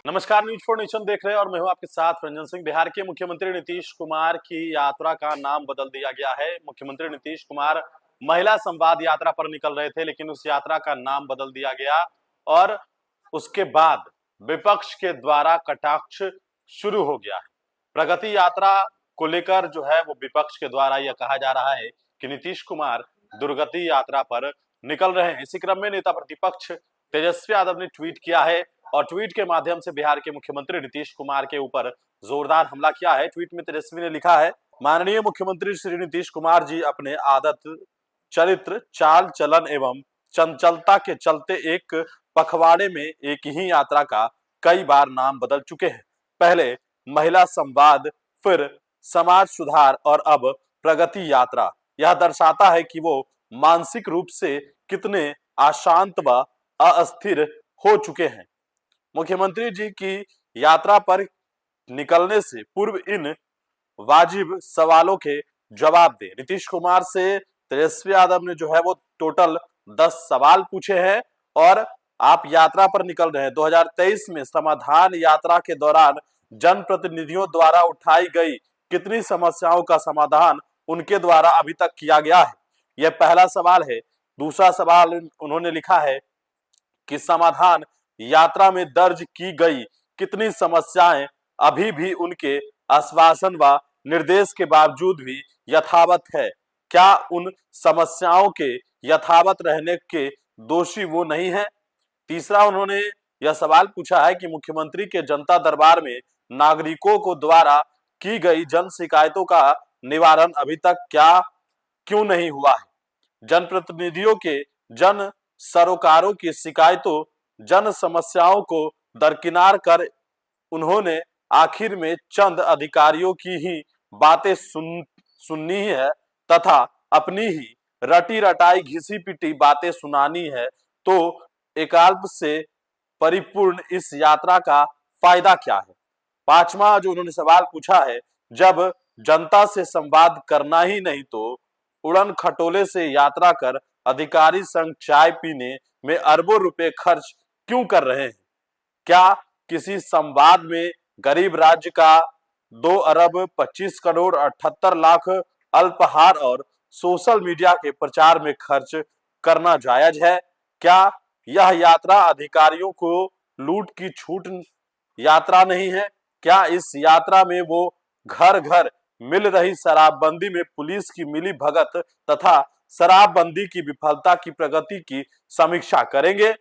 नमस्कार, news for nation देख रहे हैं और मैं हूं आपके साथ रंजन सिंह। बिहार के मुख्यमंत्री नीतीश कुमार की यात्रा का नाम बदल दिया गया है। मुख्यमंत्री नीतीश कुमार महिला संवाद यात्रा पर निकल रहे थे, लेकिन उस यात्रा का नाम बदल दिया गया और उसके बाद विपक्ष के द्वारा कटाक्ष शुरू हो गया है। प्रगति यात्रा को लेकर जो है वो विपक्ष के द्वारा यह कहा जा रहा है कि नीतीश कुमार दुर्गति यात्रा पर निकल रहे हैं। इसी क्रम में नेता प्रतिपक्ष तेजस्वी यादव ने ट्वीट किया है और ट्वीट के माध्यम से बिहार के मुख्यमंत्री नीतीश कुमार के ऊपर जोरदार हमला किया है। ट्वीट में तेजस्वी ने लिखा है, माननीय मुख्यमंत्री श्री नीतीश कुमार जी अपने आदत, चरित्र, चाल चलन एवं चंचलता के चलते एक पखवाड़े में एक ही यात्रा का कई बार नाम बदल चुके हैं। पहले महिला संवाद, फिर समाज सुधार और अब प्रगति यात्रा। यह दर्शाता है कि वो मानसिक रूप से कितने अशांत व अस्थिर हो चुके हैं। मुख्यमंत्री जी की यात्रा पर निकलने से पूर्व इन वाजिब सवालों के जवाब दें। नीतीश कुमार से तेजस्वी यादव ने जो है वो टोटल 10 सवाल पूछे हैं और आप यात्रा पर निकल रहे हैं। 2023 में समाधान यात्रा के दौरान जनप्रतिनिधियों द्वारा उठाई गई कितनी समस्याओं का समाधान उनके द्वारा अभी तक किया गया है? यह पहला सवाल है। दूसरा सवाल उन्होंने लिखा है कि समाधान यात्रा में दर्ज की गई कितनी समस्याएं अभी भी उनके आश्वासन व निर्देश के बावजूद भी यथावत है? क्या उन समस्याओं के यथावत रहने के दोषी वो नहीं है? तीसरा उन्होंने यह सवाल पूछा है कि मुख्यमंत्री के जनता दरबार में नागरिकों को द्वारा की गई जन शिकायतों का निवारण अभी तक क्यों नहीं हुआ है? जनप्रतिनिधियों के जन सरोकारों की शिकायतों, जन समस्याओं को दरकिनार कर उन्होंने आखिर में चंद अधिकारियों की ही बातें सुननी है तथा अपनी ही रटी रटाई घिसी पिटी बातें सुनानी है, तो एकाल्प से परिपूर्ण इस यात्रा का फायदा क्या है? पांचवा जो उन्होंने सवाल पूछा है, जब जनता से संवाद करना ही नहीं तो उड़न खटोले से यात्रा कर अधिकारी संग चाय पीने में अरबों रुपए खर्च क्यों कर रहे हैं? क्या किसी संवाद में गरीब राज्य का 2 अरब 25 करोड़ 78 लाख अल्पहार और सोशल मीडिया के प्रचार में खर्च करना जायज है? क्या यह यात्रा अधिकारियों को लूट की छूट यात्रा नहीं है? क्या इस यात्रा में वो घर घर मिल रही शराबबंदी में पुलिस की मिली भगत तथा शराबबंदी की विफलता की प्रगति की समीक्षा करेंगे?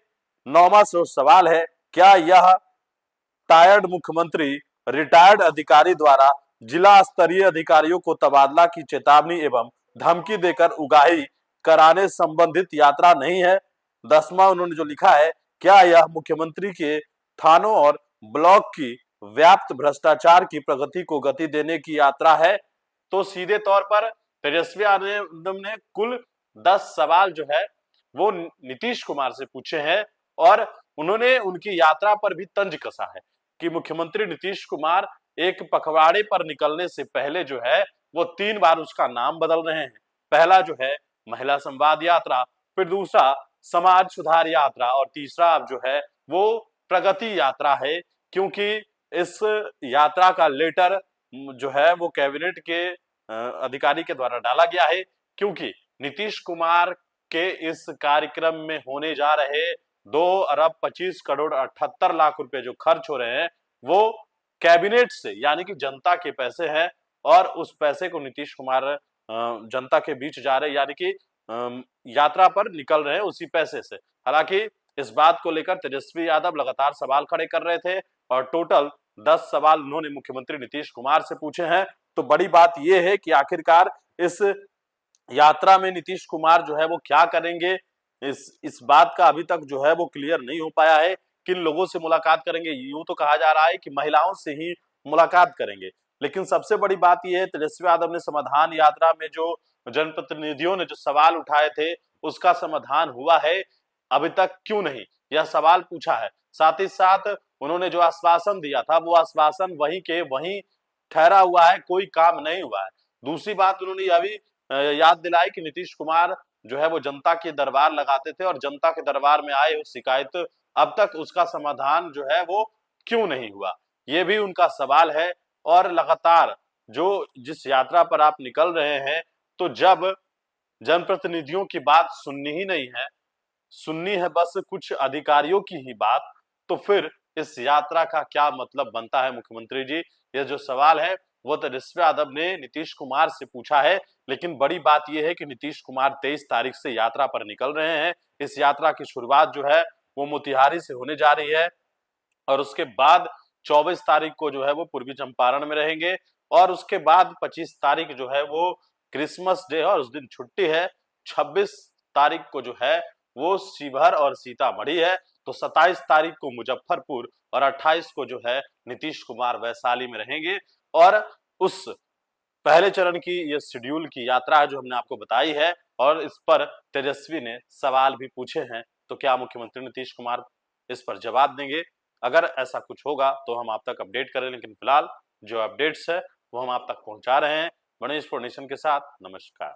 नौवां सवाल है, क्या यह टायर्ड मुख्यमंत्री रिटायर्ड अधिकारी द्वारा जिला स्तरीय अधिकारियों को तबादला की चेतावनी एवं धमकी देकर उगाही कराने संबंधित यात्रा नहीं है? 10वां उन्होंने जो लिखा है, क्या यह मुख्यमंत्री के थानों और ब्लॉक की व्याप्त भ्रष्टाचार की प्रगति को गति देने की यात्रा है? तो सीधे तौर पर तेजस्वी यादव ने कुल 10 सवाल जो है वो नीतीश कुमार से पूछे हैं और उन्होंने उनकी यात्रा पर भी तंज कसा है कि मुख्यमंत्री नीतीश कुमार एक पखवाड़े पर निकलने से पहले जो है वो 3 बार उसका नाम बदल रहे हैं। पहला जो है महिला संवाद यात्रा, फिर दूसरा समाज सुधार यात्रा और तीसरा अब जो है वो प्रगति यात्रा है, क्योंकि इस यात्रा का लेटर जो है वो कैबिनेट के अधिकारी के द्वारा डाला गया है, क्योंकि नीतीश कुमार के इस कार्यक्रम में होने जा रहे 2 अरब 25 करोड़ 78 लाख रुपए जो खर्च हो रहे हैं वो कैबिनेट से यानी कि जनता के पैसे हैं और उस पैसे को नीतीश कुमार जनता के बीच जा रहे यानी कि यात्रा पर निकल रहे हैं उसी पैसे से। हालांकि इस बात को लेकर तेजस्वी यादव लगातार सवाल खड़े कर रहे थे और टोटल 10 सवाल उन्होंने मुख्यमंत्री नीतीश कुमार से पूछे हैं। तो बड़ी बात यह है कि आखिरकार इस यात्रा में नीतीश कुमार जो है वो क्या करेंगे, इस बात का अभी तक जो है वो क्लियर नहीं हो पाया है। किन लोगों से मुलाकात करेंगे? यूं तो कहा जा रहा है कि महिलाओं से ही मुलाकात करेंगे, लेकिन सबसे बड़ी बात यह है तेजस्वी यादव ने समाधान यात्रा में जो जनप्रतिनिधियों ने जो सवाल उठाए थे उसका समाधान हुआ है अभी तक क्यों नहीं, यह सवाल पूछा है। साथ ही साथ उन्होंने जो आश्वासन दिया था वो आश्वासन वहीं के वहीं ठहरा हुआ है, कोई काम नहीं हुआ है। दूसरी बात उन्होंने यह भी याद दिलाई कि नीतीश कुमार जो है वो जनता के दरबार लगाते थे और जनता के दरबार में आए उस शिकायत अब तक उसका समाधान जो है वो क्यों नहीं हुआ, ये भी उनका सवाल है। और लगातार जिस यात्रा पर आप निकल रहे हैं, तो जब जनप्रतिनिधियों की बात सुननी ही नहीं है, सुननी है बस कुछ अधिकारियों की ही बात, तो फिर इस यात्रा का क्या मतलब बनता है मुख्यमंत्री जी? ये जो सवाल है वो तेजस्वी यादव ने नीतीश कुमार से पूछा है, लेकिन बड़ी बात यह है कि नीतीश कुमार 23 तारीख से यात्रा पर निकल रहे हैं। इस यात्रा की शुरुआत जो है वो मोतिहारी से होने जा रही है और उसके बाद 24 तारीख को जो है वो पूर्वी चंपारण में रहेंगे और उसके बाद 25 तारीख जो है वो क्रिसमस डे है और उस दिन छुट्टी है। 26 तारीख को जो है वो शिवहर और सीतामढ़ी है। तो 27 तारीख को मुजफ्फरपुर और 28 को जो है नीतीश कुमार वैशाली में रहेंगे। और उस पहले चरण की ये शेड्यूल की यात्रा है जो हमने आपको बताई है और इस पर तेजस्वी ने सवाल भी पूछे हैं। तो क्या मुख्यमंत्री नीतीश कुमार इस पर जवाब देंगे? अगर ऐसा कुछ होगा तो हम आप तक अपडेट करें, लेकिन फिलहाल जो अपडेट्स है वो हम आप तक पहुंचा रहे हैं। गणेश नेशन के साथ नमस्कार।